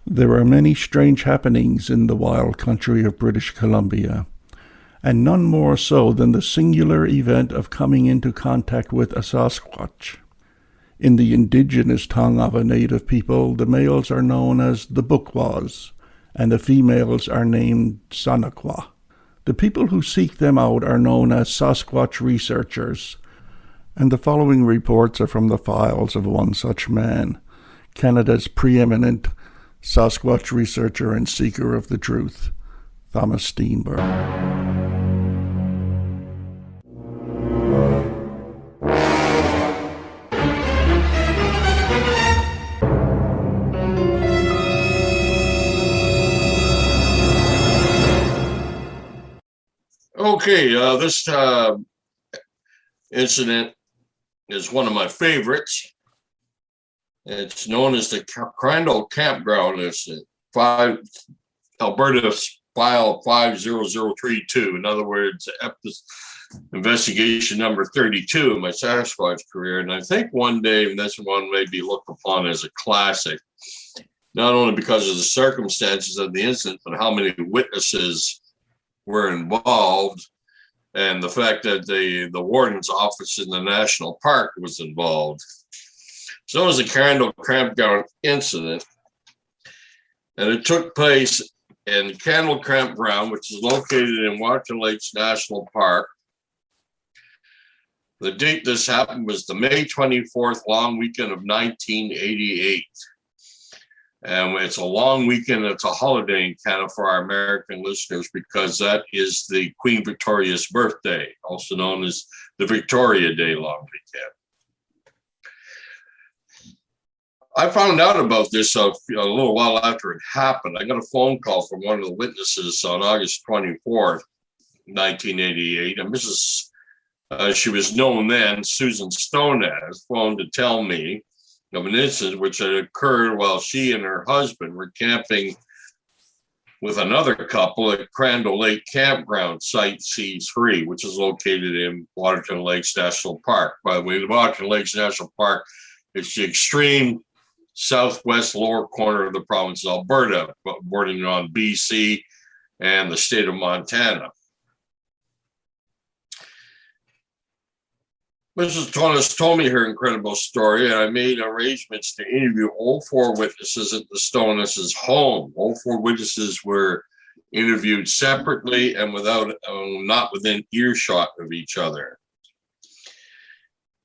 There are many strange happenings in the wild country of British Columbia, and none more so than the singular event of coming into contact with a Sasquatch. In the indigenous tongue of a native people, the males are known as the Bukwas, and the females are named Sanakwa. The people who seek them out are known as Sasquatch researchers, and the following reports are from the files of one such man, Canada's preeminent Sasquatch researcher and seeker of the truth, Thomas Steenburg. Okay, this incident is one of my favorites. It's known as the Crandall Campground Incident, Alberta File 50032. In other words, investigation number 32 in my Sasquatch career. And I think one day this one may be looked upon as a classic, not only because of the circumstances of the incident, but how many witnesses were involved, and the fact that the warden's office in the national park was involved. So it was a Crandall Campground Incident, and it took place in Crandall Campground, which is located in Washington Lakes National Park. The date this happened was the May 24th long weekend of 1988. And it's a long weekend. It's a holiday in Canada for our American listeners because that is the Queen Victoria's birthday, also known as the Victoria Day long weekend. I found out about this a little while after it happened. I got a phone call from one of the witnesses on August 24th, 1988. And she was known then, Susan Stonaz, phoned to tell me of an incident which had occurred while she and her husband were camping with another couple at Crandall Lake Campground Site C3, which is located in Washington Lakes National Park. By the way, the Washington Lakes National Park is the extreme southwest lower corner of the province of Alberta, bordering on BC and the state of Montana. Mrs. Thomas told me her incredible story, and I made arrangements to interview all four witnesses at the Stoneses' home. All four witnesses were interviewed separately and not within earshot of each other.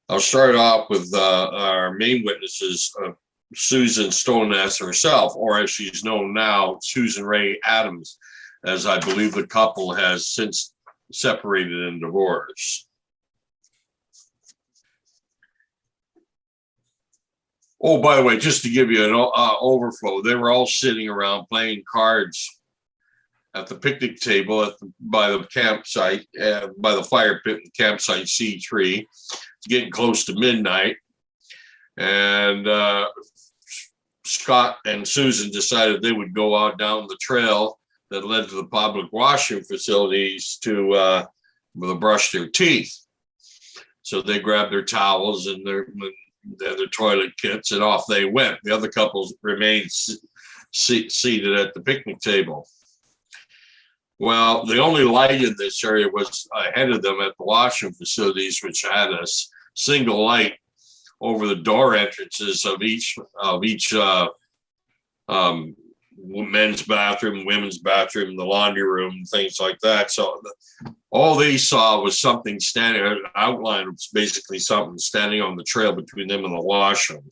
I'll start off with our main witnesses, Susan Stonenas herself, or as she's known now, Susan Ray Adams, as I believe the couple has since separated and divorced. Oh, by the way, just to give you an overflow, they were all sitting around playing cards at the picnic table by the campsite, by the fire pit in campsite C3. It's getting close to midnight. And Scott and Susan decided they would go out down the trail that led to the public washing facilities to brush their teeth. So they grabbed their towels and their toilet kits, and off they went. The other couples remained seated at the picnic table. Well, the only light in this area was ahead of them at the washing facilities, which had a single light over the door entrances of each men's bathroom, women's bathroom, the laundry room, things like that. So all they saw was something standing, an outline of basically something standing on the trail between them and the washroom.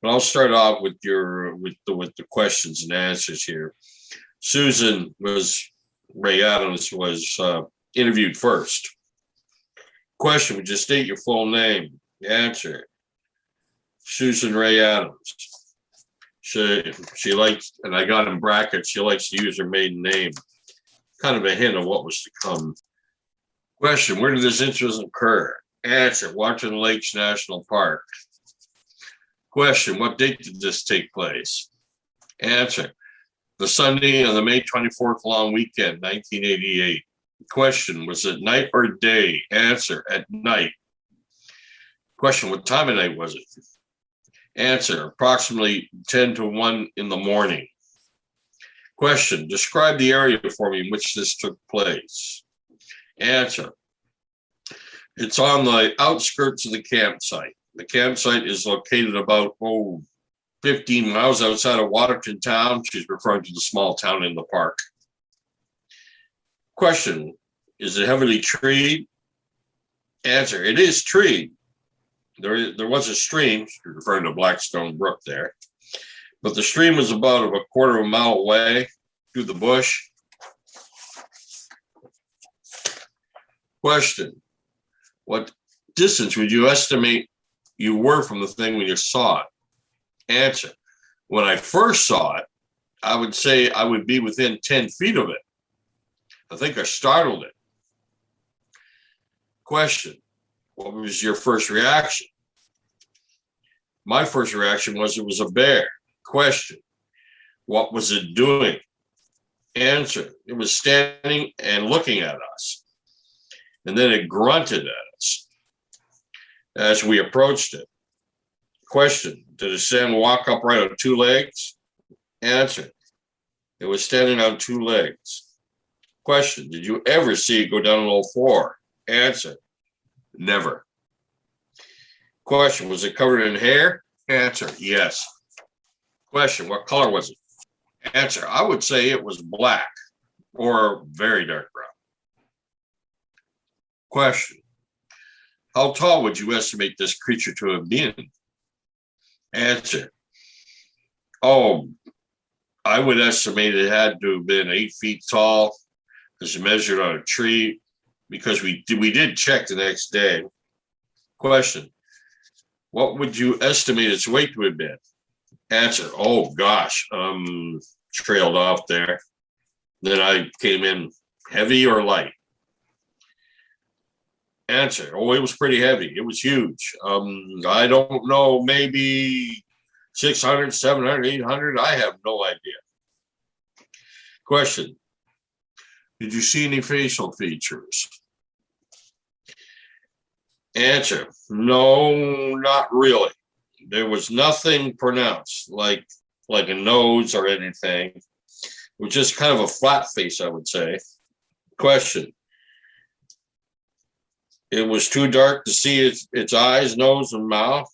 But I'll start off with the questions and answers here. Susan Ray Adams was interviewed first. Question: would you state your full name? Answer: Susan Ray Adams. She likes, and I got in brackets, she likes to use her maiden name. Kind of a hint of what was to come. Question: where did this incident occur? Answer: Washington Lakes National Park. Question: what date did this take place? Answer: the Sunday of the May 24th long weekend, 1988. Question: was it night or day? Answer: at night. Question: what time of night was it? Answer: approximately 10 to 1 in the morning. Question, describe the area for me in which this took place. Answer, it's on the outskirts of the campsite. The campsite is located about 15 miles outside of Waterton town. She's referring to the small town in the park. Question, is it heavily treed? Answer, it is treed. There was a stream, referring to Blackstone Brook there, but the stream was about a quarter of a mile away through the bush. Question, what distance would you estimate you were from the thing when you saw it? Answer, when I first saw it, I would say I would be within 10 feet of it. I think I startled it. Question, what was your first reaction? My first reaction was it was a bear. Question, what was it doing? Answer, it was standing and looking at us. And then it grunted at us as we approached it. Question, did it stand and walk upright on two legs? Answer, it was standing on two legs. Question, did you ever see it go down on all four? Answer, never. Question, was it covered in hair? Answer, yes. Question, what color was it? Answer, I would say it was black or very dark brown. Question, how tall would you estimate this creature to have been? Answer, I would estimate it had to have been 8 feet tall, as measured on a tree, because we did check the next day. Question, what would you estimate its weight to have been? Answer, oh gosh, trailed off there. Then I came in heavy or light. Answer, it was pretty heavy. It was huge. I don't know, maybe 600, 700, 800. I have no idea. Question, did you see any facial features? Answer, no, not really. There was nothing pronounced, like a nose or anything. It was just kind of a flat face, I would say. Question, it was too dark to see its eyes, nose, and mouth?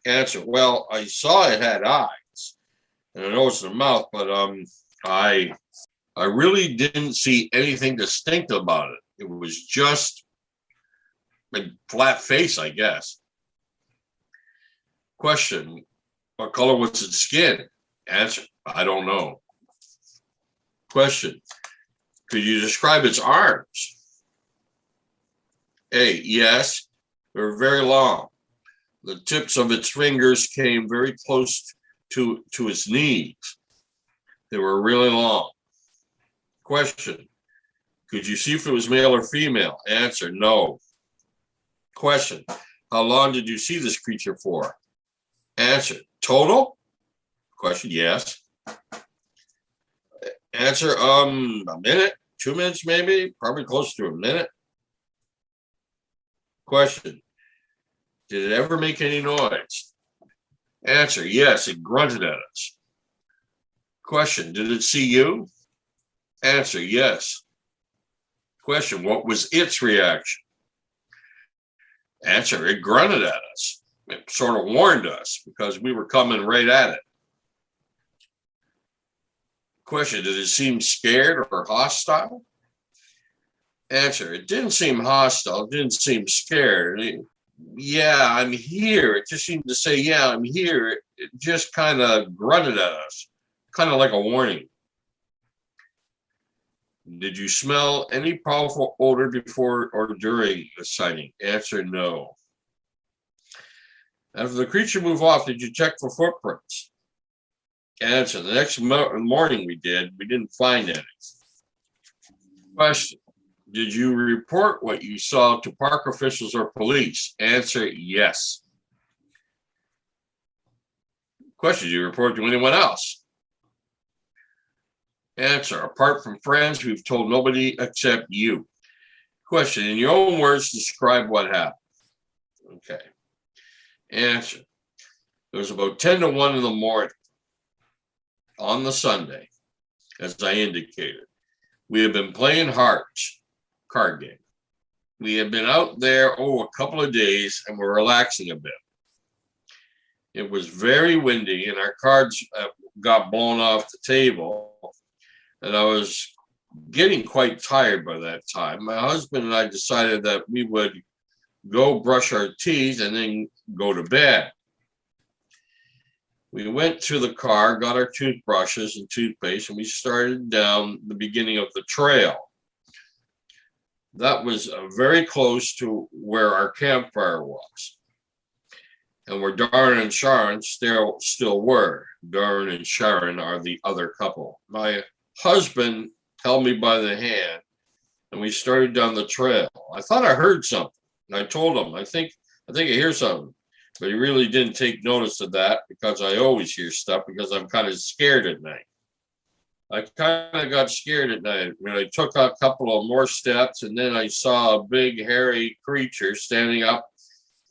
Answer, well, I saw it had eyes and a nose and a mouth, but I really didn't see anything distinct about it. It was just a flat face, I guess. Question, what color was its skin? Answer, I don't know. Question, could you describe its arms? A, yes, they were very long. The tips of its fingers came very close to its knees. They were really long. Question, could you see if it was male or female? Answer, no. Question, how long did you see this creature for? Answer, total? Question, yes. Answer, a minute, 2 minutes maybe, probably close to a minute. Question, did it ever make any noise? Answer, yes, it grunted at us. Question, did it see you? Answer, yes. Question, what was its reaction? Answer, it grunted at us. It sort of warned us because we were coming right at it. Question, did it seem scared or hostile? Answer, it didn't seem hostile. It didn't seem scared. Yeah, I'm here. It just seemed to say, yeah, I'm here. It just kind of grunted at us, kind of like a warning. Did you smell any powerful odor before or during the sighting? Answer, no. After the creature moved off, did you check for footprints? Answer, the next morning we didn't find any. Question, did you report what you saw to park officials or police? Answer, yes. Question, did you report to anyone else? Answer, apart from friends, we've told nobody except you. Question, in your own words, describe what happened. Okay. Answer, it was about 10 to 1 in the morning on the Sunday. as I indicated. We had been playing hearts, card game. We had been out there, a couple of days, and we're relaxing a bit. It was very windy, and our cards got blown off the table, and I was getting quite tired by that time. My husband and I decided that we would go brush our teeth and then go to bed. We went to the car, got our toothbrushes and toothpaste, and we started down the beginning of the trail. That was very close to where our campfire was, and where Darren and Sharon still were. Darren and Sharon are the other couple. My husband held me by the hand, and we started down the trail. I thought I heard something, and I told him, I think I hear something. But he really didn't take notice of that, because I always hear stuff, because I'm kind of scared at night. I kind of got scared at night when I took a couple of more steps, and then I saw a big hairy creature standing up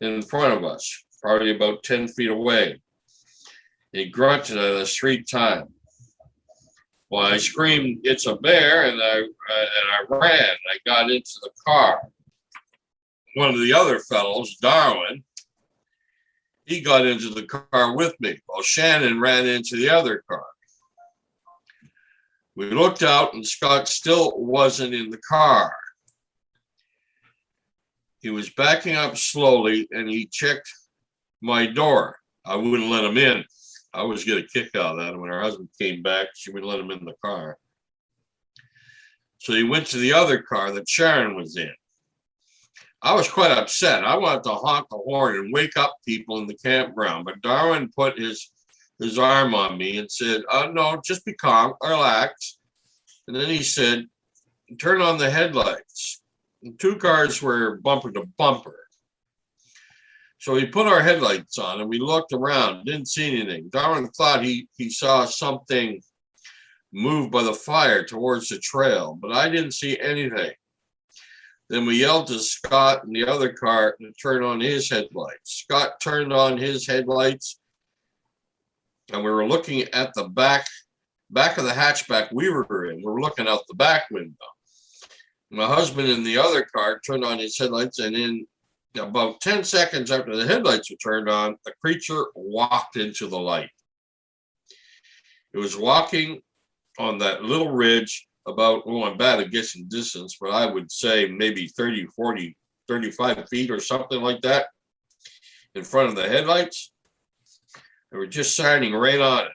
in front of us, probably about 10 feet away. He grunted at us 3 times. Well, I screamed, "It's a bear," and I ran. I got into the car. One of the other fellows, Darwin, he got into the car with me, while Shannon ran into the other car. We looked out, and Scott still wasn't in the car. He was backing up slowly, and he checked my door. I wouldn't let him in. I always get a kick out of that. When her husband came back, she wouldn't let him in the car. So he went to the other car that Sharon was in. I was quite upset. I wanted to honk the horn and wake up people in the campground, but Darwin put his arm on me and said, "No, just be calm, relax." And then he said, "Turn on the headlights." And 2 cars were bumper to bumper. So we put our headlights on, and we looked around, didn't see anything. Darwin thought he saw something move by the fire towards the trail, but I didn't see anything. Then we yelled to Scott in the other car to turn on his headlights. Scott turned on his headlights, and we were looking at the back of the hatchback we were in. We were looking out the back window. My husband in the other car turned on his headlights, and in about 10 seconds after the headlights were turned on, the creature walked into the light. It was walking on that little ridge about, I'm bad at guessing distance, but I would say maybe 30, 40, 35 feet or something like that in front of the headlights. They were just shining right on it.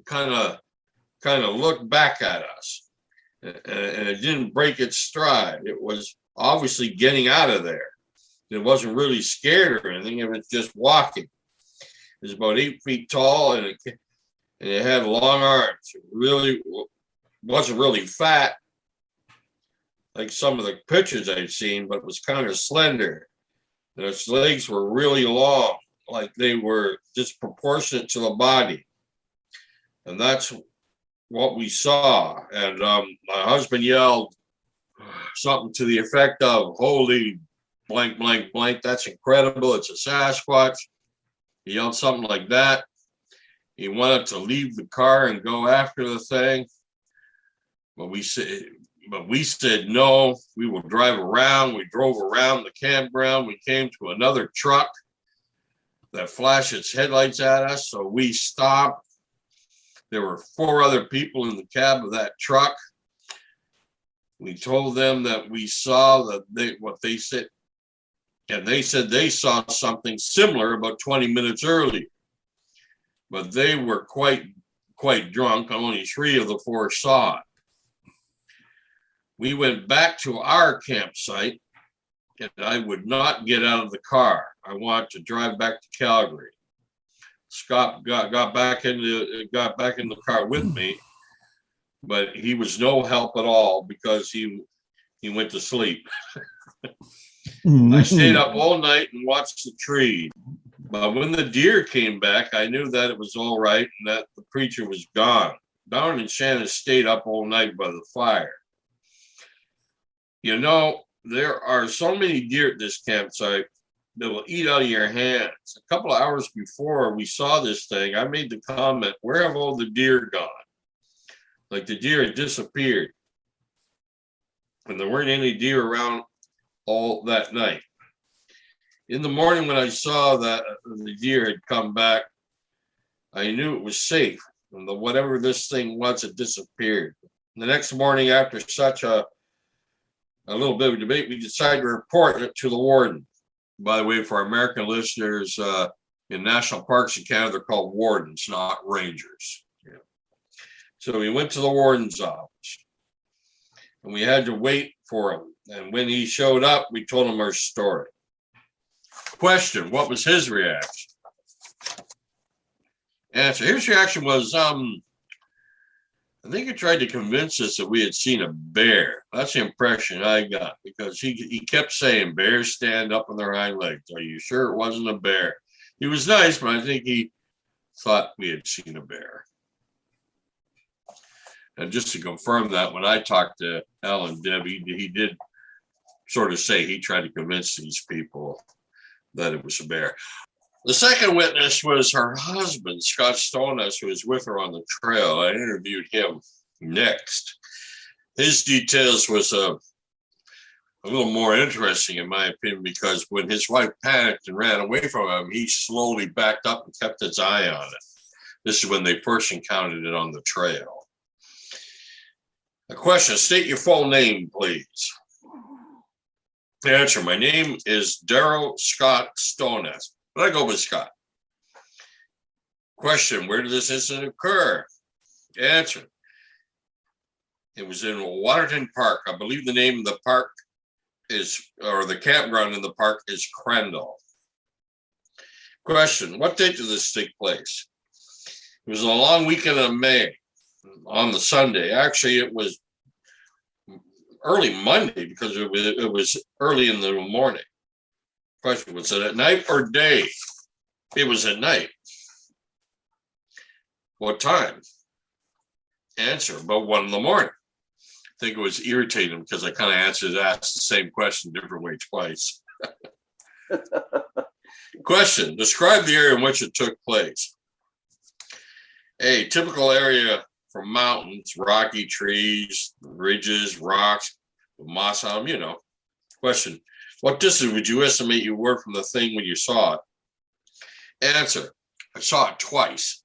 Kind of looked back at us, and it didn't break its stride. It was obviously getting out of there. It wasn't really scared or anything. It was just walking. It was about 8 feet tall, and it had long arms. It really wasn't really fat like some of the pictures I've seen, but it was kind of slender. And its legs were really long, like they were disproportionate to the body. And that's what we saw. And my husband yelled something to the effect of, "Holy blank, blank, blank, that's incredible. It's a Sasquatch." He yelled something like that. He wanted to leave the car and go after the thing. But we said no, we will drive around. We drove around the campground. We came to another truck that flashed its headlights at us. So we stopped. There were 4 other people in the cab of that truck. We told them that we saw what they said, and they said they saw something similar about 20 minutes earlier. But they were quite drunk. Only 3 of the 4 saw it. We went back to our campsite, and I would not get out of the car. I wanted to drive back to Calgary. Scott got back in the car with me, but he was no help at all because he went to sleep. I stayed up all night and watched the tree. But when the deer came back, I knew that it was all right and that the creature was gone. Darren and Shannon stayed up all night by the fire. You know, there are so many deer at this campsite that will eat out of your hands. A couple of hours before we saw this thing, I made the comment, "Where have all the deer gone?" like the deer had disappeared. And there weren't any deer around all that night. In the morning when I saw that the deer had come back, I knew it was safe. And whatever this thing was, it disappeared. The next morning, after such a little bit of debate, we decided to report it to the warden. By the way, for our American listeners, in national parks in Canada, they're called wardens, not rangers. Yeah. So we went to the warden's office, and we had to wait for him. And when he showed up, we told him our story. Question, what was his reaction? Answer, his reaction was, I think he tried to convince us that we had seen a bear. That's the impression I got, because he kept saying, bears stand up on their hind legs. Are you sure it wasn't a bear? He was nice, but I think he thought we had seen a bear. And just to confirm that, when I talked to Al and Debbie, he did sort of say he tried to convince these people that it was a bear. The second witness was her husband, Scott Stonehouse, who was with her on the trail. I interviewed him next. His details was a little more interesting, in my opinion, because when his wife panicked and ran away from him, he slowly backed up and kept his eye on it. This is when they first encountered it on the trail. A question, state your full name, please. Answer, my name is Darrell Scott Stonehouse, but I go with Scott. Question, where did this incident occur? Answer, it was in Waterton Park. I believe the name of the park is, or the campground in the park is Crandall. Question, what date did this take place? It was a long weekend of May on the Sunday. Actually, it was early Monday because it was early in the morning. Question, was it at night or day? It was at night. What time? Answer, about 1 a.m. I think it was irritating because I kind of asked the same question different way twice. Question, describe the area in which it took place. A typical area for mountains, rocky trees, ridges, rocks, moss on them, you know. Question, what distance would you estimate you were from the thing when you saw it? Answer, I saw it twice.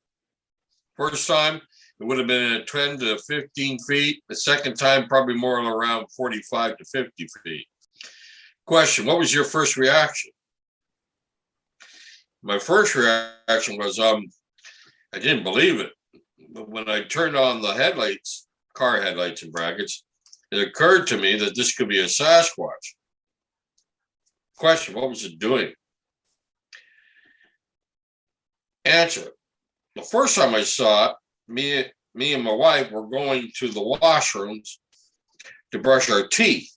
First time, it would have been at 10 to 15 feet. The second time, probably more around 45 to 50 feet. Question, what was your first reaction? My first reaction was, I didn't believe it. But when I turned on the headlights, car headlights in brackets, it occurred to me that this could be a Sasquatch. Question, what was it doing? Answer, the first time I saw it, me and my wife were going to the washrooms to brush our teeth,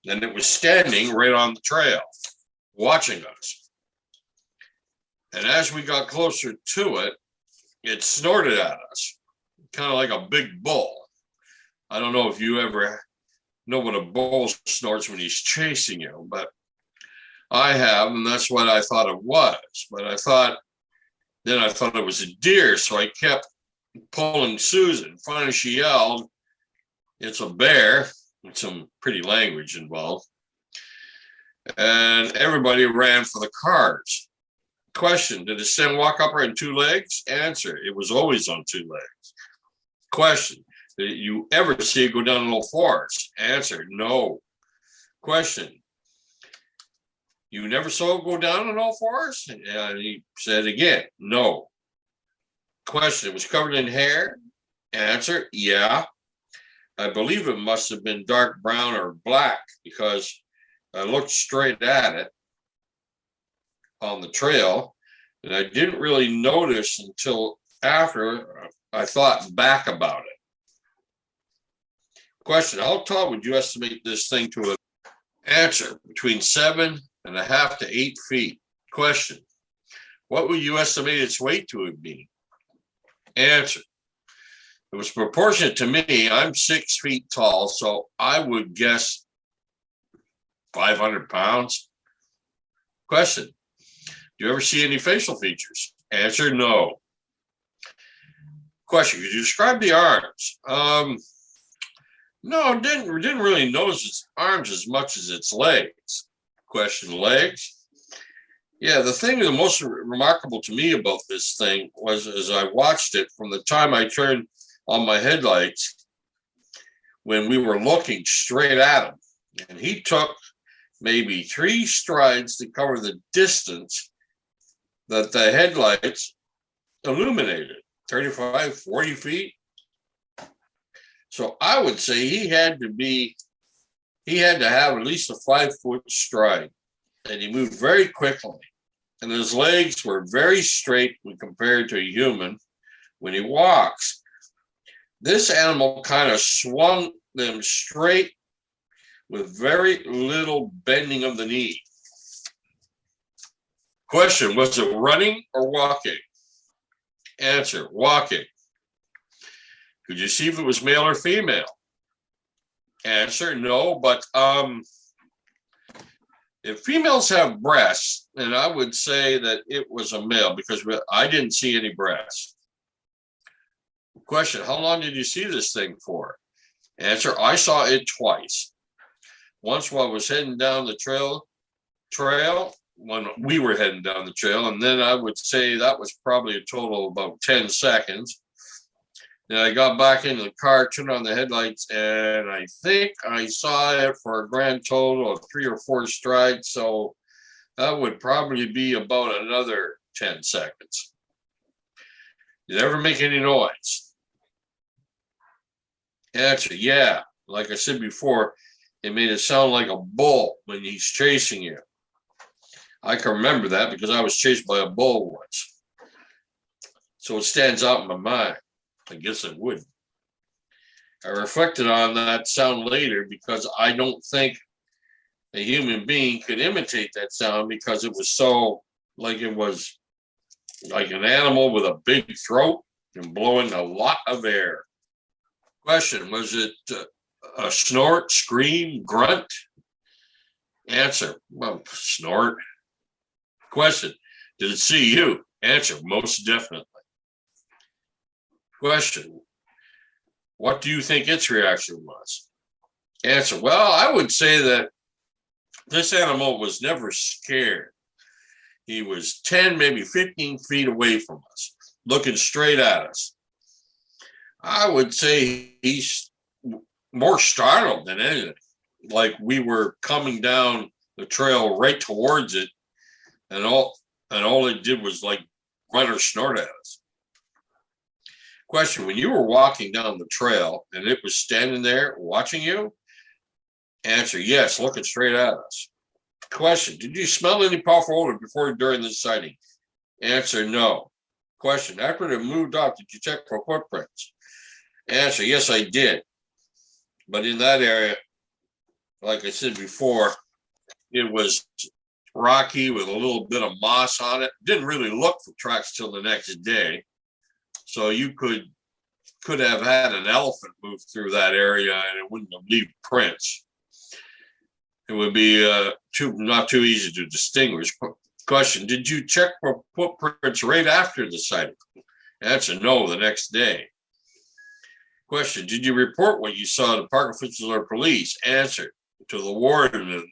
and it was standing right on the trail, watching us. And as we got closer to it, it snorted at us, kind of like a big bull. I don't know if you ever know what a bull snorts when he's chasing you, but I have, and that's what I thought it was. But I thought it was a deer, so I kept pulling Susan. Finally, she yelled, "It's a bear," with some pretty language involved. And everybody ran for the cars. Question, did it stand walk upright on 2 legs? Answer, it was always on 2 legs. Question, did you ever see it go down an old forest? Answer, no. Question, you never saw it go down an old forest? And he said again, no. Question, it was covered in hair? Answer, yeah. I believe it must have been dark brown or black because I looked straight at it on the trail, and I didn't really notice until after I thought back about it. Question, how tall would you estimate this thing to have? Answer, between 7.5 to 8 feet. Question, what would you estimate its weight to have been? Answer, it was proportionate to me. I'm 6 feet tall, so I would guess 500 pounds. Question, do you ever see any facial features? Answer, no. Question, could you describe the arms? No, didn't really notice its arms as much as its legs. Question, legs? Yeah, the thing the most remarkable to me about this thing was as I watched it from the time I turned on my headlights when we were looking straight at him. And he took maybe 3 strides to cover the distance that the headlights illuminated, 35, 40 feet. So I would say he had to have at least a 5-foot stride, and he moved very quickly. And his legs were very straight when compared to a human when he walks. This animal kind of swung them straight with very little bending of the knee. Question, was it running or walking? Answer, walking. Could you see if it was male or female? Answer, no, but if females have breasts, then I would say that it was a male because I didn't see any breasts. Question, how long did you see this thing for? Answer, I saw it twice. Once while I was heading down the trail when we were heading down the trail, and then I would say that was probably a total of about 10 seconds. Then I got back into the car, turned on the headlights, and I think I saw it for a grand total of 3 or 4 strides. So that would probably be about another 10 seconds. Did it ever make any noise? Answer, yeah. Like I said before, it made it sound like a bull when he's chasing you. I can remember that because I was chased by a bull once. So it stands out in my mind. I guess it would. I reflected on that sound later because I don't think a human being could imitate that sound because it was so like it was like an animal with a big throat and blowing a lot of air. Question, was it a snort, scream, grunt? Answer, well, snort. Question, did it see you? Answer, most definitely. Question, what do you think its reaction was? Answer, well, I would say that this animal was never scared. He was 10, maybe 15 feet away from us, looking straight at us. I would say he's more startled than anything. Like we were coming down the trail right towards it, and all it did was like run or snort at us. Question, when you were walking down the trail and it was standing there watching you? Answer, yes, looking straight at us. Question, did you smell any powerful odor before or during this sighting? Answer, no. Question, after it moved off, did you check for footprints? Answer, yes, I did. But in that area, like I said before, it was rocky with a little bit of moss on it. Didn't really look for tracks till the next day. So you could have had an elephant move through that area and it wouldn't have left prints. It would be not too easy to distinguish. Question, did you check for footprints right after the sighting? Answer, no, the next day. Question, did you report what you saw to park officials or police? Answer, to the warden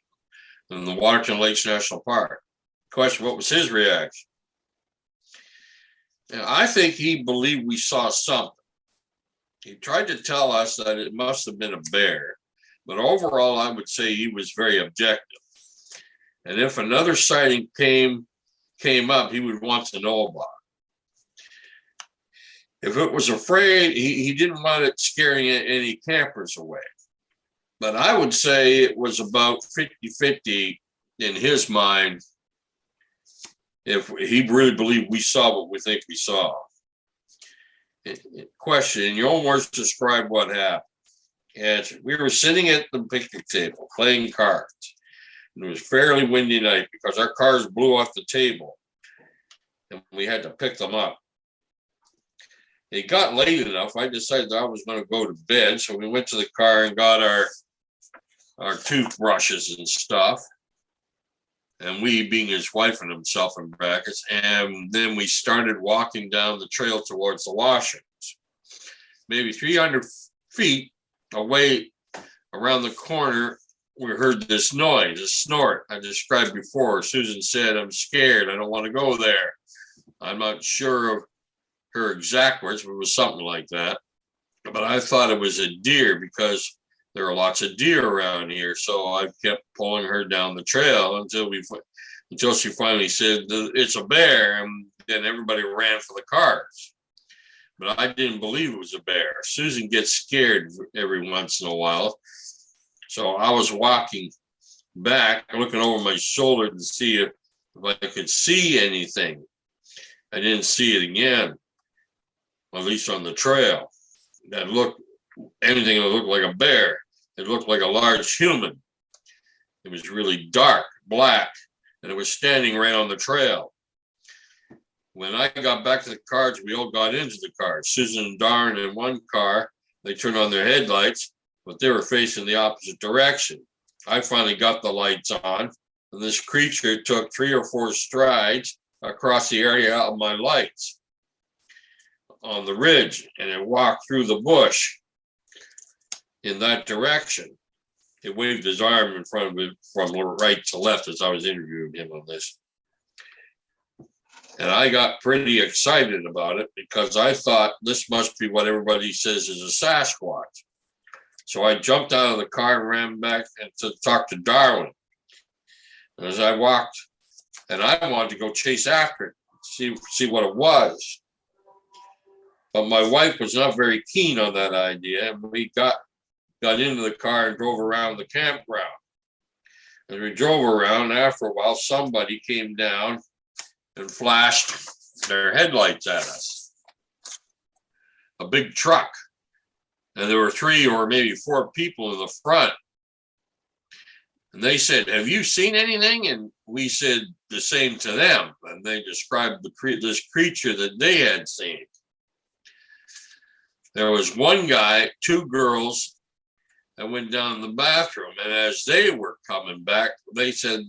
in the Waterton Lakes National Park. Question, what was his reaction? And I think he believed we saw something. He tried to tell us that it must have been a bear, but overall, I would say he was very objective. And if another sighting came up, he would want to know about it. If it was afraid, he didn't want it scaring any campers away. But I would say it was about 50-50 in his mind if he really believed we saw what we think we saw. Question, in your own words, describe what happened. Answer, we were sitting at the picnic table playing cards. It was a fairly windy night because our cars blew off the table and we had to pick them up. It got late enough, I decided I was going to go to bed. So we went to the car and got our toothbrushes and stuff. And we being his wife and himself in brackets. And then we started walking down the trail towards the washings. maybe 300 feet away around the corner, we heard this noise, a snort I described before. Susan said, "I'm scared. I don't want to go there." I'm not sure of her exact words, but it was something like that. But I thought it was a deer because there are lots of deer around here. So I kept pulling her down the trail until she finally said, "It's a bear." And then everybody ran for the cars. But I didn't believe it was a bear. Susan gets scared every once in a while. So I was walking back, looking over my shoulder to see if I could see anything. I didn't see it again, at least on the trail. That looked anything that looked like a bear. It looked like a large human. It was really dark, black, and it was standing right on the trail. When I got back to the cars, we all got into the cars. Susan and Darren in one car, they turned on their headlights, but they were facing the opposite direction. I finally got the lights on, and this creature took 3 or 4 strides across the area of my lights on the ridge, and it walked through the bush in that direction. It waved his arm in front of it from right to left as I was interviewing him on this. And I got pretty excited about it because I thought this must be what everybody says is a Sasquatch. So I jumped out of the car and ran back and to talk to Darwin. And as I walked, and I wanted to go chase after it, see what it was. But my wife was not very keen on that idea. And we got into the car and drove around the campground. As we drove around, after a while, somebody came down and flashed their headlights at us. A big truck. And there were 3 or maybe 4 people in the front. And they said, "Have you seen anything?" And we said the same to them. And they described this creature that they had seen. There was one guy, 2 girls that went down the bathroom. And as they were coming back, they said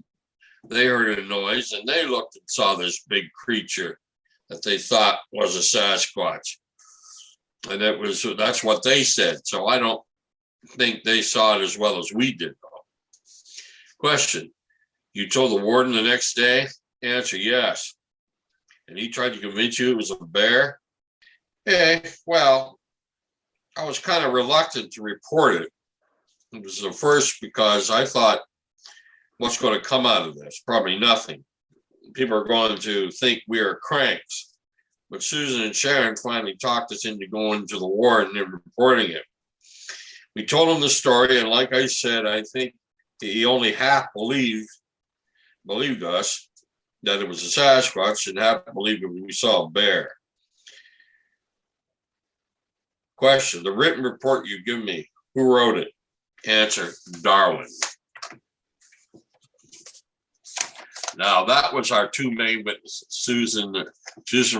they heard a noise and they looked and saw this big creature that they thought was a Sasquatch. And that's what they said. So I don't think they saw it as well as we did. Question: you told the warden the next day? Answer: yes. And he tried to convince you it was a bear? Hey, well, I was kind of reluctant to report it. It was the first because I thought, what's going to come out of this? Probably nothing. People are going to think we are cranks. But Susan and Sharon finally talked us into going to the warden and reporting it. We told him the story, and like I said, I think he only half believed us that it was a Sasquatch and half believed that we saw a bear. Question: the written report you give me, who wrote it? Answer: Darwin. Now that was our 2 main witnesses, Susan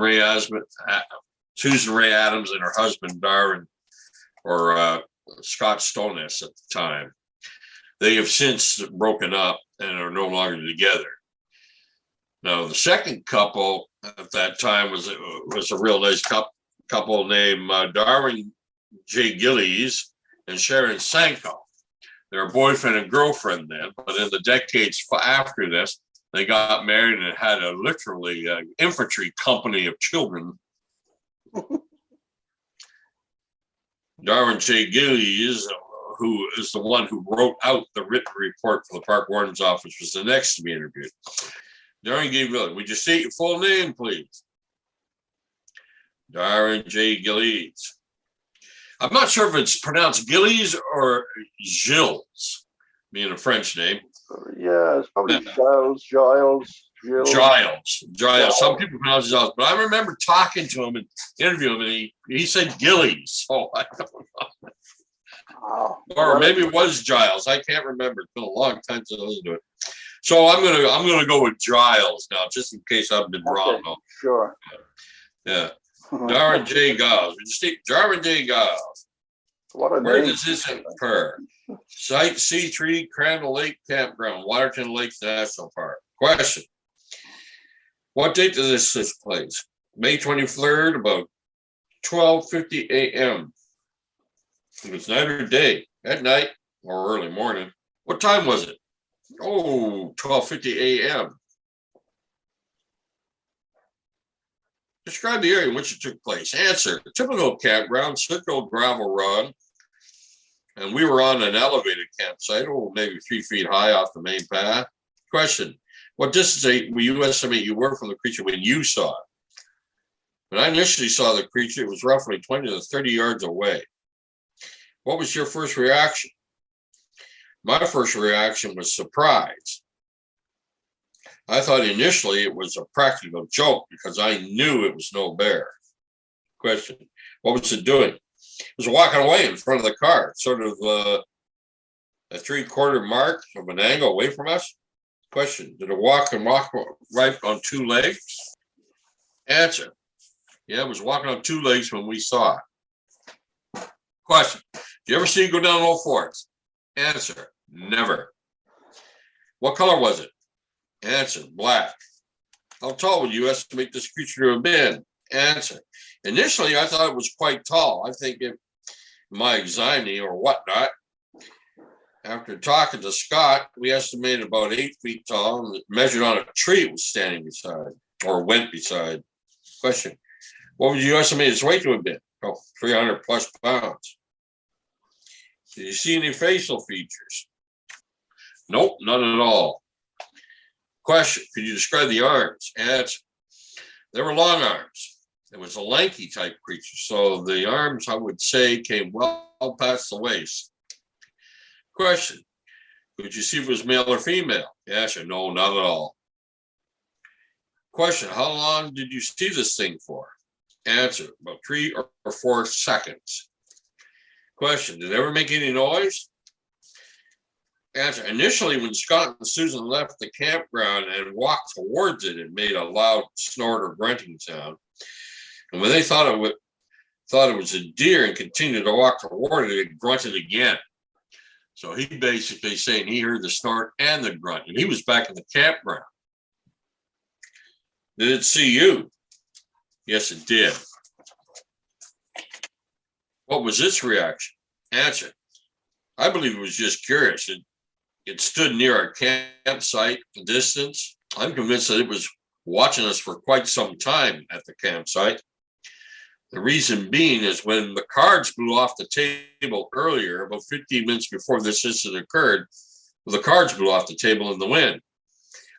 Ray Adams and her husband Darwin, or Scott Stoneess at the time. They have since broken up and are no longer together. Now the second couple at that time was a real nice couple named Darwin J. Gillies and Sharon Sanko. They were boyfriend and girlfriend then, but in the decades after this, they got married and had a literally infantry company of children. Darwin J. Gillies, who is the one who wrote out the written report for the park warden's office, was the next to be interviewed. Darwin J. Gillies, would you state your full name, please? Darwin J. Gillies. I'm not sure if it's pronounced Gillies or Gilles, being a French name. Yeah, it's probably Giles. Some people pronounce it Giles, but I remember talking to him and interviewing him, and he said Gillies. Oh, I don't know. Oh, Or maybe it was Giles. I can't remember. It's been a long time since I listened to it. So I'm gonna go with Giles now, just in case I've been wrong. Sure. Yeah. Darwin J. Giles. Would you state Darwin J. Giles? Where does this occur? Site C3, Crandall Lake Campground, Waterton Lakes National Park. Question: what date does this take place? May 23rd, about 12:50 a.m. It was night or day, at night or early morning. What time was it? Oh, 12:50 a.m. Describe the area in which it took place. Answer, typical campground, circle gravel run. And we were on an elevated campsite, maybe 3 feet high off the main path. Question, what distance will you estimate you were from the creature when you saw it? When I initially saw the creature, it was roughly 20 to 30 yards away. What was your first reaction? My first reaction was surprise. I thought initially it was a practical joke because I knew it was no bear. Question, what was it doing? It was walking away in front of the car, sort of a 3/4 mark of an angle away from us. Question, did it walk right on 2 legs? Answer, yeah, it was walking on 2 legs when we saw it. Question, do you ever see it go down all fours? Answer, never. What color was it? Answer, black. How tall would you estimate this creature to have been? Answer, initially I thought it was quite tall. I think it my anxiety or whatnot. After talking to Scott, we estimated about 8 feet tall and measured on a tree it was standing beside or went beside. Question, what would you estimate its weight to have been? 300 plus pounds. Did you see any facial features? Nope, none at all. Question, could you describe the arms? Answer, they were long arms. It was a lanky type creature, so the arms, I would say, came well past the waist. Question, could you see if it was male or female? Answer, no, not at all. Question, how long did you see this thing for? Answer, about 3 or 4 seconds. Question, did it ever make any noise? Answer, initially when Scott and Susan left the campground and walked towards it, it made a loud snort or grunting sound. And when they thought it was a deer and continued to walk toward it, it grunted again. So he basically saying he heard the snort and the grunt, and he was back in the campground. Did it see you? Yes, it did. What was its reaction? Answer, I believe it was just curious. It stood near our campsite, a distance. I'm convinced that it was watching us for quite some time at the campsite. The reason being is when the cards blew off the table earlier, about 15 minutes before this incident occurred, the cards blew off the table in the wind.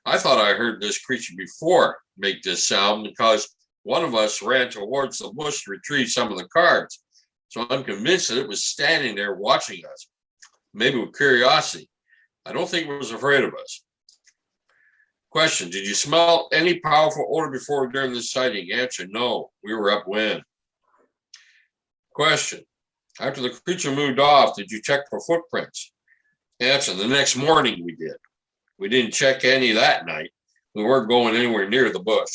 I thought I heard this creature before make this sound because one of us ran towards the bush to retrieve some of the cards. So I'm convinced that it was standing there watching us, maybe with curiosity. I don't think it was afraid of us. Question, did you smell any powerful odor before or during this sighting? Answer, no, we were upwind. Question, after the creature moved off, did you check for footprints? Answer, the next morning we did. We didn't check any that night. We weren't going anywhere near the bush.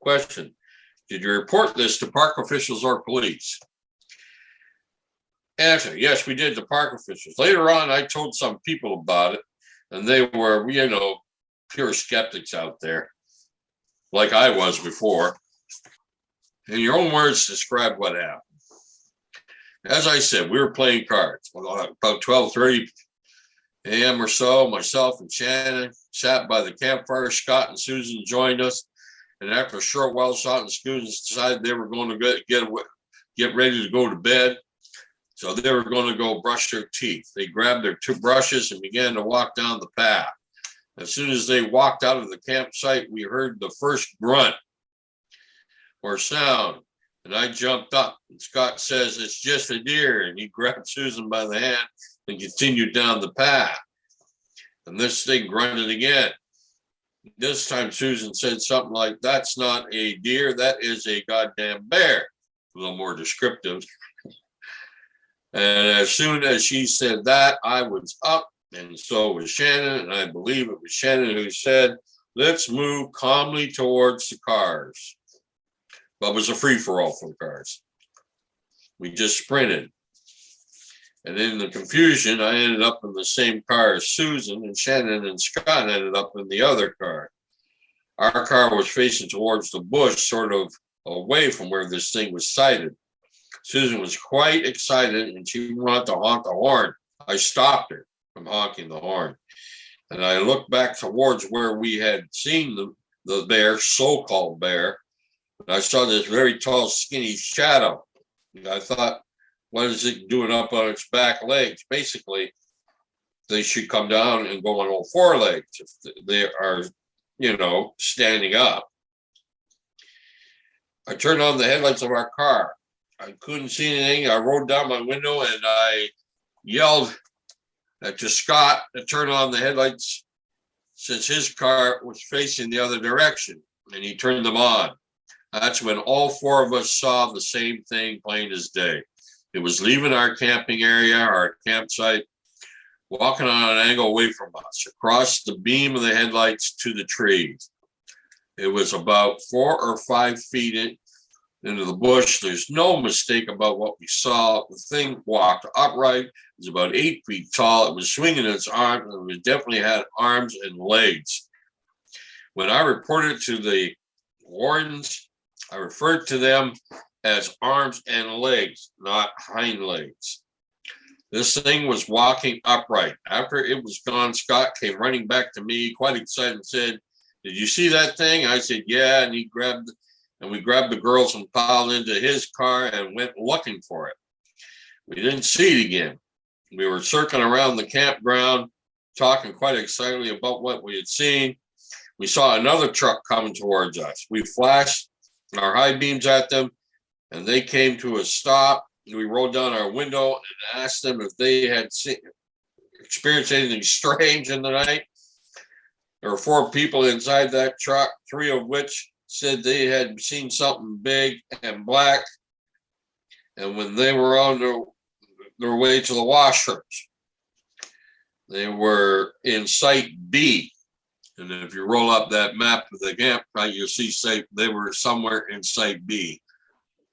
Question, did you report this to park officials or police? Answer, yes, we did to park officials. Later on, I told some people about it, and they were, pure skeptics out there, like I was before. In your own words, describe what happened. As I said, we were playing cards. About 12:30 a.m. or so, myself and Shannon sat by the campfire. Scott and Susan joined us. And after a short while, Scott and Susan decided they were going to get ready to go to bed. So they were going to go brush their teeth. They grabbed their 2 brushes and began to walk down the path. As soon as they walked out of the campsite, we heard the first grunt or sound. And I jumped up, and Scott says, it's just a deer. And he grabbed Susan by the hand and continued down the path. And this thing grunted again. This time Susan said something like, that's not a deer, that is a goddamn bear. A little more descriptive. And as soon as she said that, I was up, and so was Shannon. And I believe it was Shannon who said, let's move calmly towards the cars. But it was a free-for-all for the cars. We just sprinted. And in the confusion, I ended up in the same car as Susan, and Shannon and Scott ended up in the other car. Our car was facing towards the bush, sort of away from where this thing was sighted. Susan was quite excited and she wanted to honk the horn. I stopped her from honking the horn. And I looked back towards where we had seen the bear, so-called bear. And I saw this very tall, skinny shadow. And I thought, what is it doing up on its back legs? Basically, they should come down and go on all four legs if they are, standing up. I turned on the headlights of our car. I couldn't see anything. I rolled down my window and I yelled to Scott to turn on the headlights since his car was facing the other direction, and he turned them on. That's when all four of us saw the same thing plain as day. It was leaving our camping area, our campsite, walking on an angle away from us, across the beam of the headlights to the trees. It was about 4 or 5 feet into the bush. There's no mistake about what we saw. The thing walked upright. It was about 8 feet tall. It was swinging its arms, and it definitely had arms and legs. When I reported to the wardens, I referred to them as arms and legs, not hind legs. This thing was walking upright. After it was gone, Scott came running back to me, quite excited, and said, "Did you see that thing?" I said, "Yeah," and we grabbed the girls and piled into his car and went looking for it. We didn't see it again. We were circling around the campground, talking quite excitedly about what we had seen. We saw another truck coming towards us. We flashed our high beams at them, and they came to a stop. We rolled down our window and asked them if they had experienced anything strange in the night. There were 4 people inside that truck, 3 of which said they had seen something big and black. And when they were on their way to the washrooms, they were in Site B. And if you roll up that map of the campsite, you'll see they were somewhere in Site B,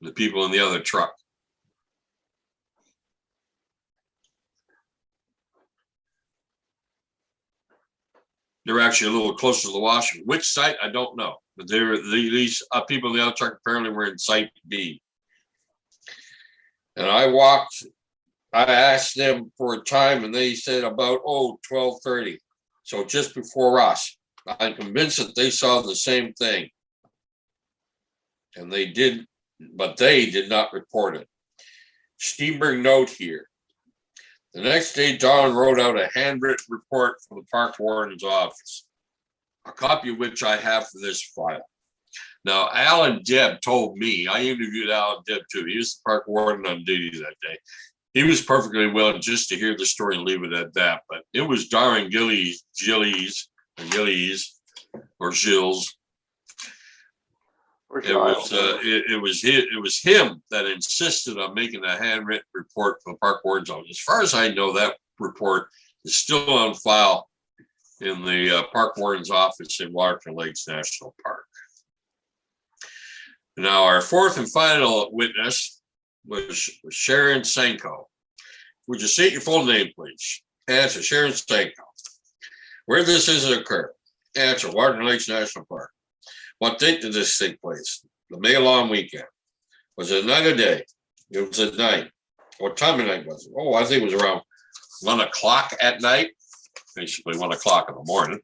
the people in the other truck. They're actually a little closer to the washroom. Which site, I don't know. But these people in the other truck apparently were in Site B. And I asked them for a time, and they said about 12:30. So just before us. I'm convinced that they saw the same thing. And they did, but they did not report it. Steenburg note here. The next day, Don wrote out a handwritten report from the park warden's office, a copy of which I have for this file. Now, Al and Deb told me, I interviewed Al and Deb too. He was the park warden on duty that day. He was perfectly willing just to hear the story and leave it at that. But it was Darren Gillies, or Gilles. It was him that insisted on making a handwritten report for the park warden's office. As far as I know, that report is still on file in the park warden's office in Waterton Lakes National Park. Now, our fourth and final witness was Sharon Senko. Would you state your full name, please? Answer: Sharon Senko. Where did this incident occur? Answer: Waterton Lakes National Park. What date did this take place? The May long weekend. Was it night or day? It was at night. What time of night was it? Oh, I think it was around 1 o'clock at night. Basically 1 o'clock in the morning.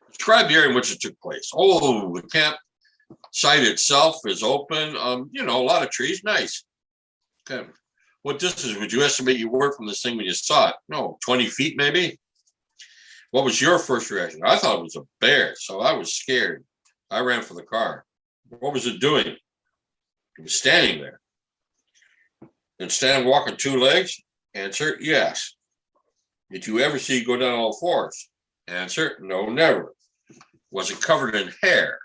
Describe the area in which it took place. Oh, the campsite itself is open. A lot of trees. Nice. Okay. What distance would you estimate you were from this thing when you saw it? No, 20 feet maybe? What was your first reaction? I thought it was a bear, so I was scared. I ran for the car. What was it doing? It was standing there. Did it stand walking 2 legs? Answer: yes. Did you ever see it go down all 4s? Answer: no, never. Was it covered in hair?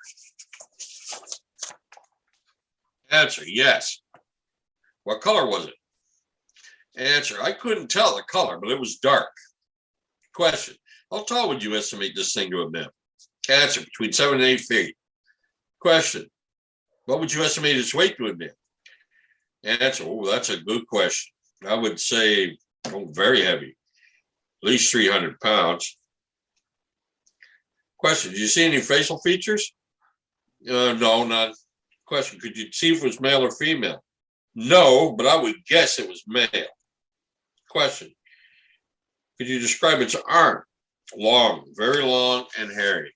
Answer: yes. What color was it? Answer: I couldn't tell the color, but it was dark. Question: how tall would you estimate this thing to have been? Answer: between 7 and 8 feet. Question: what would you estimate its weight to have been? Answer: oh, that's a good question. I would say, very heavy, at least 300 pounds. Question: did you see any facial features? No, none. Question: could you see if it was male or female? No, but I would guess it was male. Question. Could you describe its arm? Long, very long and hairy.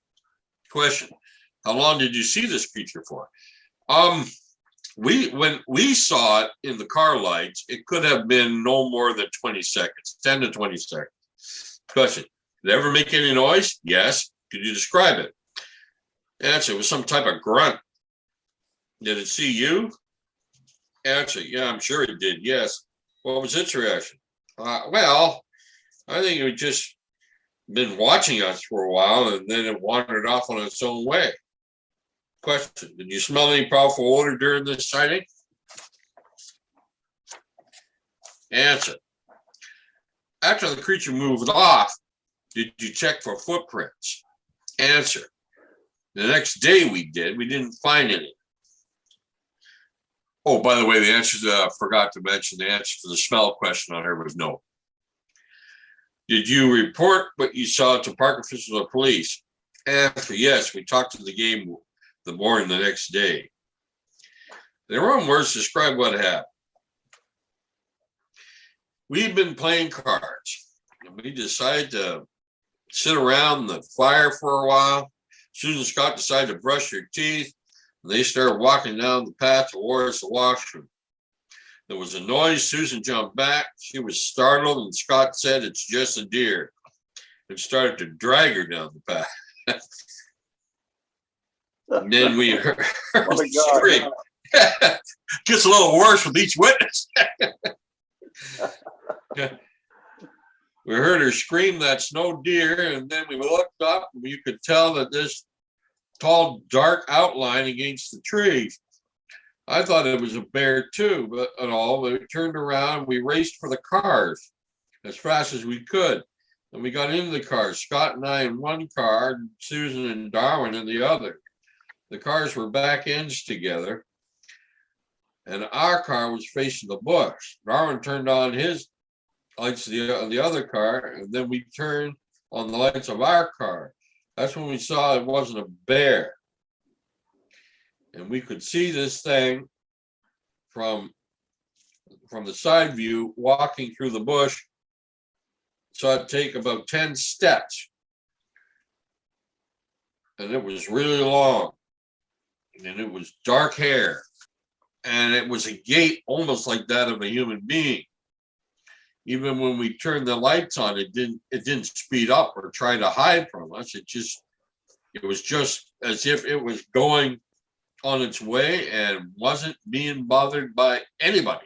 Question. How long did you see this creature for? When we saw it in the car lights, it could have been no more than 20 seconds, 10 to 20 seconds. Question. Did it ever make any noise? Yes. Could you describe it? Answer. It was some type of grunt. Did it see you? Answer. Yeah, I'm sure it did. Yes. What was its reaction? Well, I think it just been watching us for a while, and then it wandered off on its own way. Question. Did you smell any powerful odor during this sighting? Answer. After the creature moved off, did you check for footprints? Answer. The next day we did. We didn't find any. Oh, by the way, the answer, forgot to mention, the answer to the smell question on her was no. Did you report what you saw to park officials or police? Answer. Yes, we talked to the game the morning the next day. Their own words describe what happened. We've been playing cards, and we decided to sit around the fire for a while. Susan and Scott decided to brush their teeth, and they started walking down the path towards the washroom. There was a noise. Susan jumped back. She was startled, and Scott said, "It's just a deer," and started to drag her down the path. And then we heard her scream. Gets a little worse with each witness. We heard her scream, "That's no deer," and then we looked up, and you could tell that this tall, dark outline against the trees. I thought it was a bear too, but at all, we turned around, we raced for the cars as fast as we could. And we got into the cars, Scott and I in one car, and Susan and Darwin in the other. The cars were back ends together, and our car was facing the bush. Darwin turned on his lights of the other car, and then we turned on the lights of our car. That's when we saw it wasn't a bear. And we could see this thing from the side view walking through the bush. Saw it take about 10 steps. And it was really long. And it was dark hair. And it was a gait almost like that of a human being. Even when we turned the lights on, it didn't speed up or try to hide from us. It was just as if it was going on its way and wasn't being bothered by anybody.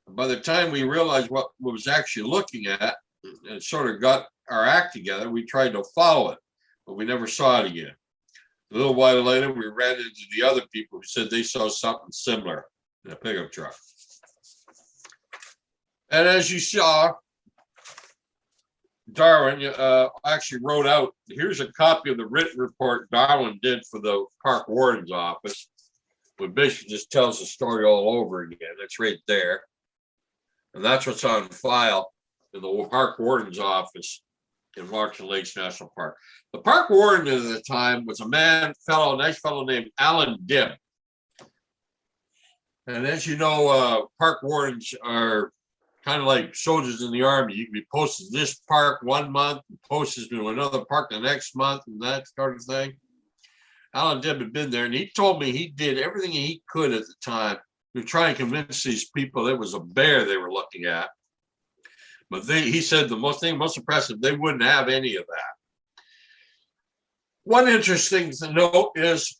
By the time we realized what we was actually looking at and sort of got our act together, we tried to follow it, but we never saw it again. A little while later, we ran into the other people who said they saw something similar in a pickup truck. And as you saw, Darwin actually wrote out, here's a copy of the written report Darwin did for the park warden's office, which basically just tells the story all over again. It's right there. And that's what's on file in the park warden's office in Washington Lakes National Park. The park warden at the time was a nice fellow named Alan Dibb. And as you know, park wardens are kind of like soldiers in the army. You can be posted in this park 1 month, posted to another park the next month, and that sort of thing. Alan Dibb had been there, and he told me he did everything he could at the time to try and convince these people it was a bear they were looking at. But he said the most impressive, they wouldn't have any of that. One interesting note is,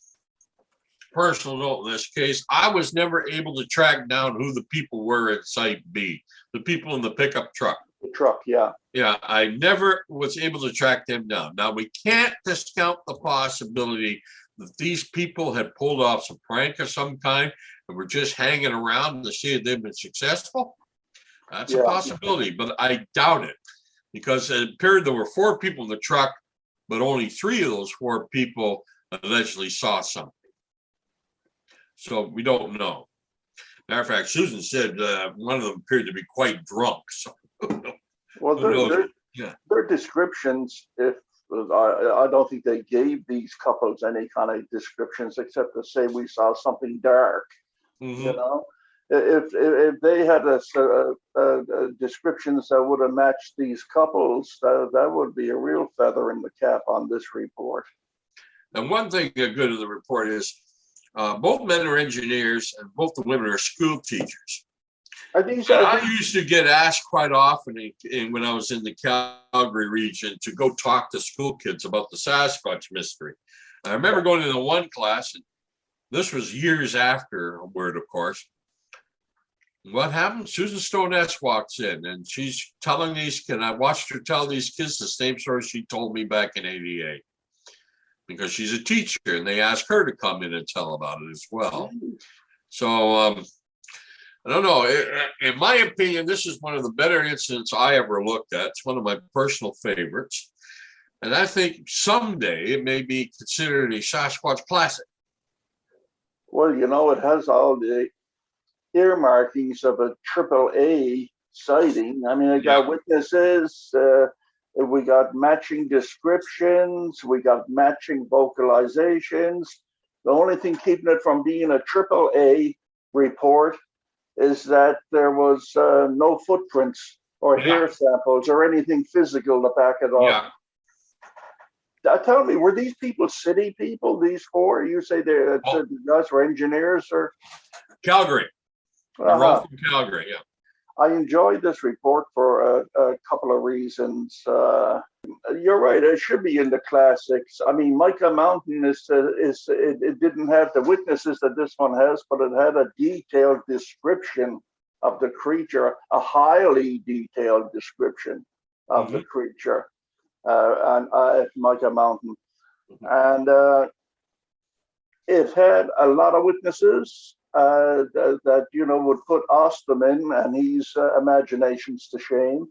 personal note in this case, I was never able to track down who the people were at Site B, the people in the pickup truck. The truck, yeah. Yeah, I never was able to track them down. Now, we can't discount the possibility that these people had pulled off some prank of some kind and were just hanging around to see if they've been successful. That's a possibility, but I doubt it, because it appeared there were 4 people in the truck, but only 3 of those 4 people allegedly saw something. So we don't know. Matter of fact, Susan said one of them appeared to be quite drunk. So, well, their descriptions, if I don't think they gave these couples any kind of descriptions except to say we saw something dark. You know, if they had descriptions that would have matched these couples, that would be a real feather in the cap on this report. And one thing good of the report is both men are engineers and both the women are school teachers. I used to get asked quite often when I was in the Calgary region to go talk to school kids about the Sasquatch mystery. I remember going to the one class, and this was years afterward, of course. What happened? Susan Stone-S walks in, and she's telling these kids, I watched her tell these kids the same story she told me back in '88. Because she's a teacher, and they asked her to come in and tell about it as well. So I don't know. In my opinion, this is one of the better incidents I ever looked at. It's one of my personal favorites. And I think someday it may be considered a Sasquatch classic. Well, you know, it has all the earmarkings of a AAA sighting. I mean, it got witnesses, we got matching descriptions, we got matching vocalizations. The only thing keeping it from being a AAA report is that there was no footprints or hair samples or anything physical to back it up. Tell me, were these people city people, these four? You say the guys were engineers or? Calgary. They're all from Calgary, I enjoyed this report for a couple of reasons. You're right; it should be in the classics. I mean, Mica Mountain it didn't have the witnesses that this one has, but it had a detailed description of the creature, a highly detailed description of the creature, at Mica Mountain, and it had a lot of witnesses. That you know would put Austin in and his imaginations to shame.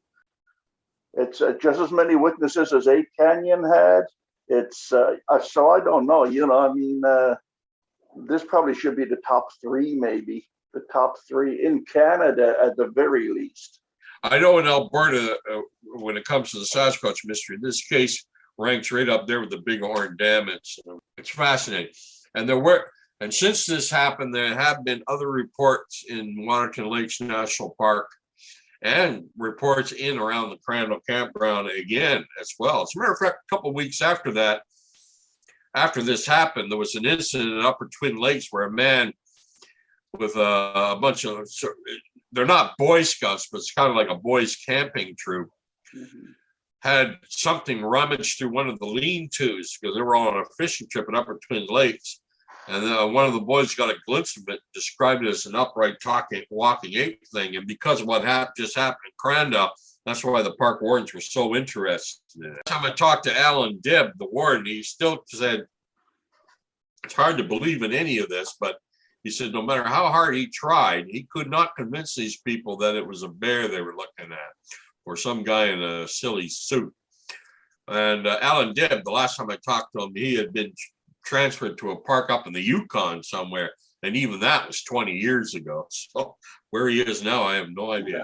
It's just as many witnesses as Eight Canyon had. It's so I don't know. You know, I mean, this probably should be the top three, maybe the top three in Canada at the very least. I know in Alberta, when it comes to the Sasquatch mystery, this case ranks right up there with the Bighorn Dam. It's fascinating, and since this happened, there have been other reports in Waterton Lakes National Park and reports in around the Crandall Campground again as well. As a matter of fact, a couple of weeks after this happened, there was an incident in Upper Twin Lakes where a man with a bunch of, they're not Boy Scouts, but it's kind of like a boys camping troop, had something rummaged through one of the lean-tos because they were on a fishing trip in Upper Twin Lakes. And one of the boys got a glimpse of it, described it as an upright walking ape thing. And because of what just happened in Crandall, that's why the park wardens were so interested in it. Last time I talked to Alan Dibb, the warden, he still said, it's hard to believe in any of this, but he said no matter how hard he tried, he could not convince these people that it was a bear they were looking at or some guy in a silly suit. And Alan Dibb, the last time I talked to him, he had been transferred to a park up in the Yukon somewhere, and even that was 20 years ago. So where he is now, I have no idea.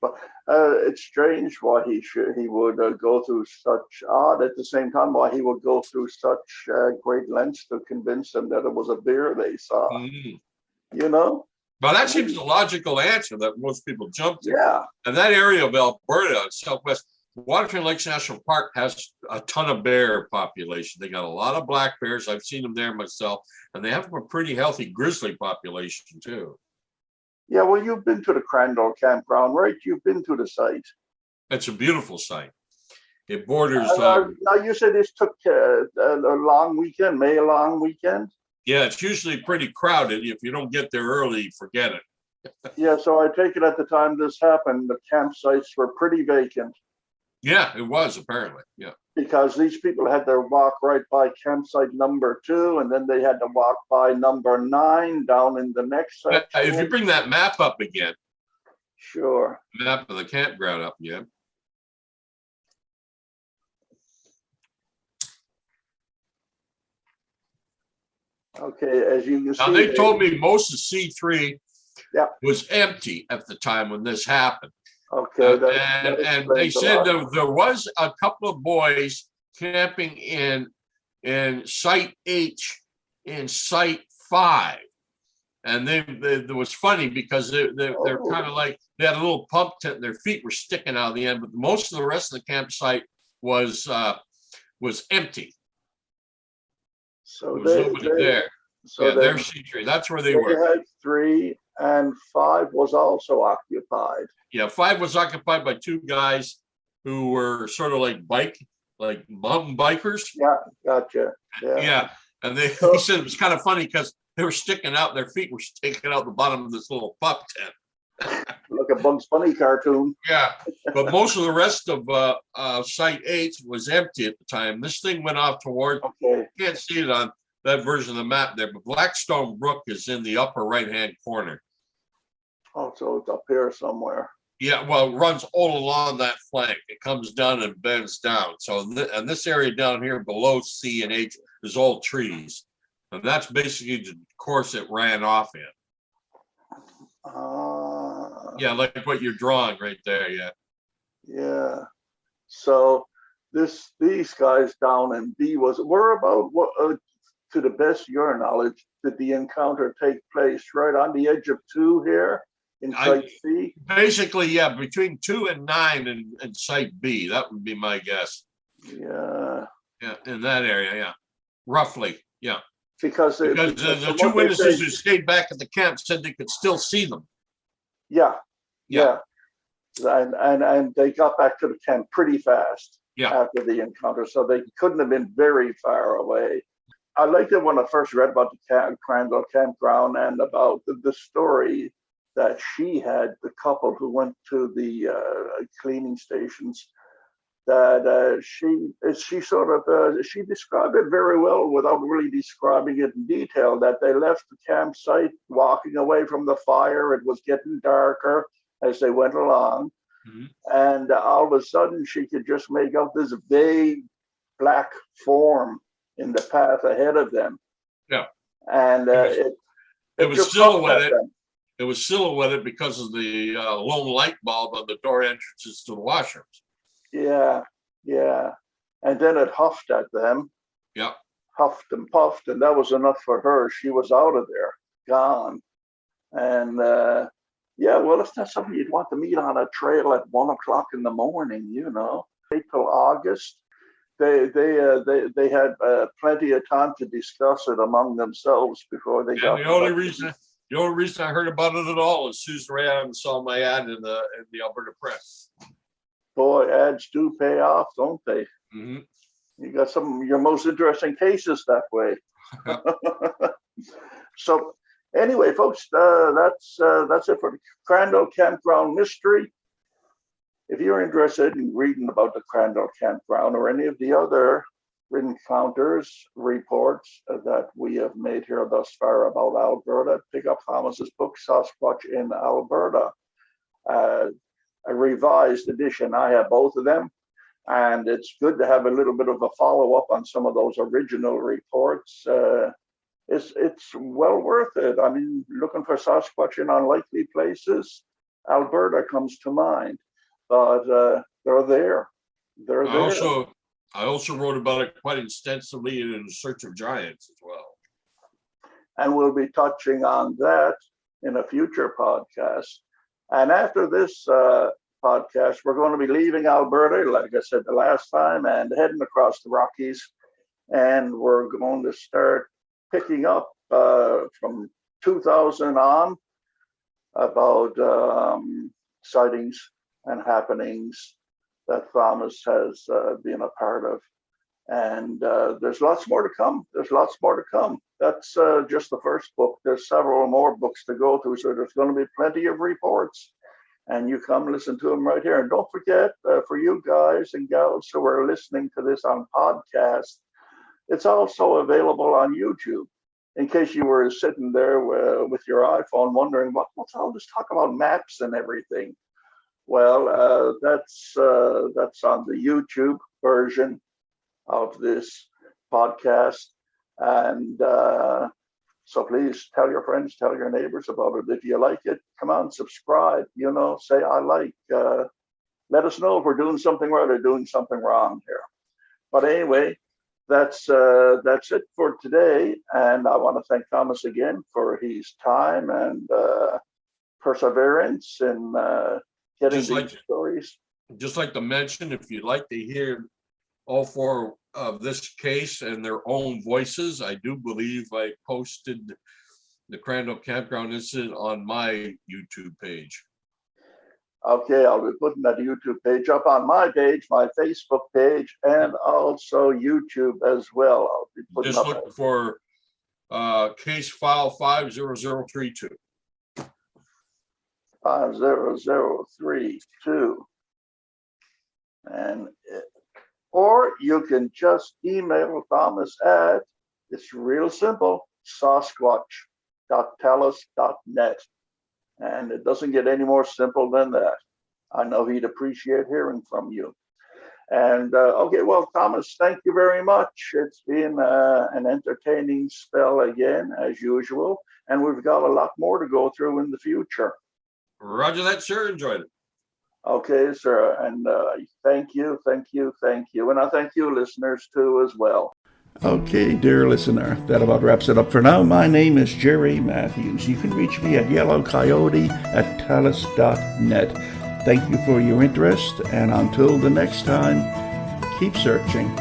But it's strange why he would go through such odd at the same time why he would go through such great lengths to convince them that it was a bear they saw. You know. But that seems the logical answer that most people jump to. And that area of Alberta, Southwest. Waterton Lakes National Park has a ton of bear population. They got a lot of black bears. I've seen them there myself, and they have a pretty healthy grizzly population too. Yeah, well, you've been to the Crandall Campground, right? You've been to the site. It's a beautiful site. It borders. Now you said this took a long weekend, May a long weekend. Yeah, it's usually pretty crowded. If you don't get there early, forget it. Yeah, so I take it at the time this happened, the campsites were pretty vacant. Yeah, it was apparently. Yeah. Because these people had to walk right by campsite number 2, and then they had to walk by number 9 down in the next section. If you bring that map up again. Sure. Map of the campground up, yeah. Okay, as you can see. Now they told me most of C3 was empty at the time when this happened. Okay. And they said there was a couple of boys camping in Site H in Site 5. And it was funny because they're kind of like, they had a little pump tent and their feet were sticking out of the end, but most of the rest of the campsite was empty. So there was nobody there. So yeah, their C3. That's where they were. They had 3, and 5 was also occupied. Yeah, 5 was occupied by 2 guys who were sort of like mountain bikers. Yeah, gotcha. Yeah. And he said it was kind of funny because they were sticking out, their feet were sticking out the bottom of this little pup tent. Like a Bugs Bunny cartoon. Yeah, but most of the rest of Site 8 was empty at the time. This thing went off toward, you can't see it on that version of the map there, but Blackstone Brook is in the upper right-hand corner. Oh, so it's up here somewhere. Yeah, well, it runs all along that flank. It comes down and bends down. So, and this area down here below C and H is all trees. And that's basically the course it ran off in. Yeah, like what you're drawing right there, yeah. Yeah. So these guys down in B where about, to the best of your knowledge, did the encounter take place? Right on the edge of 2 here in Site C? Basically, yeah, between 2 and 9 in Site B. That would be my guess. Yeah. Yeah, in that area, yeah. Roughly, yeah. Because the 2 witnesses who stayed back at the camp said they could still see them. Yeah. And they got back to the camp pretty fast after the encounter, so they couldn't have been very far away. I liked it when I first read about the Crandall Campground and about the story that she had, the couple who went to the cleaning stations, that she described it very well without really describing it in detail, that they left the campsite walking away from the fire. It was getting darker as they went along. Mm-hmm. And all of a sudden she could just make out this vague black form in the path ahead of them. Yeah. And it was silhouetted. It was silhouetted because of the lone light bulb on the door entrances to the washrooms. Yeah. And then it huffed at them. Yeah. Huffed and puffed, and that was enough for her. She was out of there, gone. And well, it's not something you'd want to meet on a trail at 1 o'clock in the morning, Wait till August. They had plenty of time to discuss it among themselves before they got. The only reason I heard about it at all is Susan Ray Adams saw my ad in the Alberta Press. Boy, ads do pay off, don't they? Mm-hmm. You got some of your most interesting cases that way. So anyway, folks, that's it for the Crandall Campground mystery. If you're interested in reading about the Crandall Campground or any of the other encounters, reports that we have made here thus far about Alberta, pick up Thomas's book, Sasquatch in Alberta. A revised edition. I have both of them, and it's good to have a little bit of a follow-up on some of those original reports. It's well worth it. I mean, looking for Sasquatch in unlikely places, Alberta comes to mind, but they're there. I also wrote about it quite extensively in Search of Giants as well. And we'll be touching on that in a future podcast. And after this podcast, we're going to be leaving Alberta, like I said the last time, and heading across the Rockies. And we're going to start picking up from 2000 on about sightings and happenings that Thomas has been a part of. And there's lots more to come. That's just the first book. There's several more books to go through, so there's going to be plenty of reports. And you come listen to them right here. And don't forget, for you guys and gals who are listening to this on podcast, it's also available on YouTube. In case you were sitting there with your iPhone wondering, what's all this talk about maps and everything? Well, that's on the YouTube version of this podcast. And so please tell your friends, tell your neighbors about it. If you like it, come on, subscribe, say I like. Let us know if we're doing something right or doing something wrong here. But anyway, that's it for today. And I want to thank Thomas again for his time and perseverance in getting these stories. Just like to mention, if you'd like to hear all four of this case and their own voices, I do believe I posted the Crandall Campground Incident on my YouTube page. Okay, I'll be putting that YouTube page up on my page, my Facebook page, and also YouTube as well. I'll be putting just up look for case file 50032. 50032. And or you can just email Thomas at, it's real simple, sasquatch.talus.net. And it doesn't get any more simple than that. I know he'd appreciate hearing from you. And okay, well, Thomas, thank you very much. It's been an entertaining spell again, as usual. And we've got a lot more to go through in the future. Roger that, sir. Enjoyed it. Okay, sir. And thank you. And I thank you, listeners, too, as well. Okay, dear listener, that about wraps it up for now. My name is Gerry Matthews. You can reach me at yellowcoyote@talus.net. Thank you for your interest, and until the next time, keep searching.